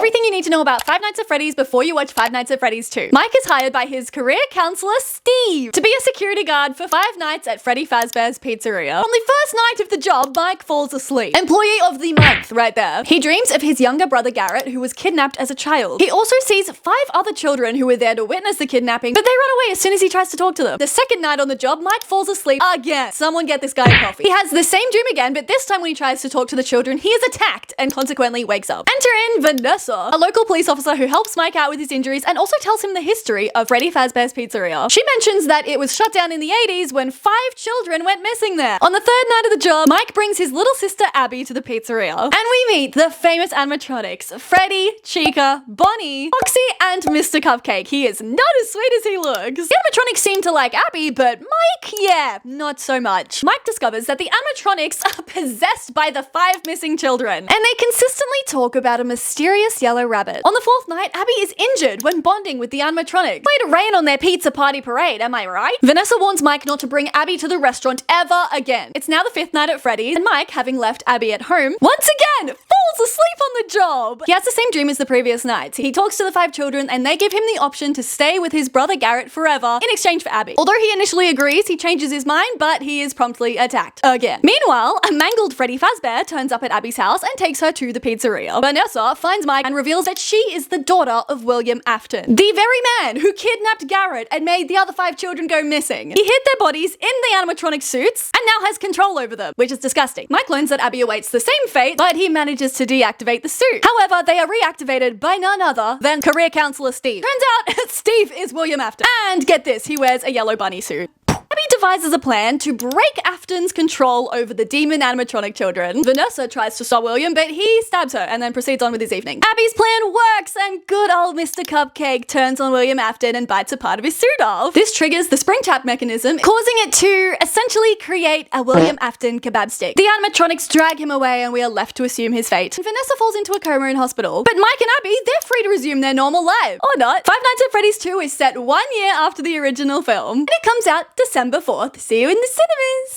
Everything you need to know about Five Nights at Freddy's before you watch Five Nights at Freddy's 2. Mike is hired by his career counselor, Steve, to be a security guard for 5 nights at Freddy Fazbear's Pizzeria. On the first night of the job, Mike falls asleep. Employee of the month, right there. He dreams of his younger brother Garrett, who was kidnapped as a child. He also sees 5 other children who were there to witness the kidnapping, but they run away as soon as he tries to talk to them. The second night on the job, Mike falls asleep again. Someone get this guy a coffee. He has the same dream again, but this time when he tries to talk to the children, he is attacked and consequently wakes up. Enter in Vanessa, a local police officer who helps Mike out with his injuries and also tells him the history of Freddy Fazbear's Pizzeria. She mentions that it was shut down in the 80s when 5 children went missing there. On the third night of the job, Mike brings his little sister Abby to the pizzeria. And we meet the famous animatronics, Freddy, Chica, Bonnie, Foxy, and Mr. Cupcake. He is not as sweet as he looks. The animatronics seem to like Abby, but Mike, yeah, not so much. Mike discovers that the animatronics are possessed by the 5 missing children, and they consistently talk about a mysterious yellow rabbit. On the 4th night, Abby is injured when bonding with the animatronics. Way to rain on their pizza party parade, am I right? Vanessa warns Mike not to bring Abby to the restaurant ever again. It's now the 5th night at Freddy's, and Mike, having left Abby at home, once again falls asleep on the job. He has the same dream as the previous night. He talks to the 5 children, and they give him the option to stay with his brother Garrett forever in exchange for Abby. Although he initially agrees, he changes his mind, but he is promptly attacked again. Meanwhile, a mangled Freddy Fazbear turns up at Abby's house and takes her to the pizzeria. Vanessa finds Mike and reveals that she is the daughter of William Afton, the very man who kidnapped Garrett and made the other 5 children go missing. He hid their bodies in the animatronic suits and now has control over them, which is disgusting. Mike learns that Abby awaits the same fate, but he manages to deactivate the suit. However, they are reactivated by none other than career counselor Steve. Turns out Steve is William Afton. And get this, he wears a yellow bunny suit. Abby devises a plan to break Afton's control over the demon animatronic children. Vanessa tries to stop William, but he stabs her and then proceeds on with his evening. Abby's plan works, and good old Mr. Cupcake turns on William Afton and bites a part of his suit off. This triggers the spring tap mechanism, causing it to essentially create a William Afton kebab stick. The animatronics drag him away, and we are left to assume his fate. Vanessa falls into a coma in hospital, but Mike and Abby, they're free to resume their normal life. Or not. Five Nights at Freddy's 2 is set 1 year after the original film, and it comes out December 4th. See you in the cinemas!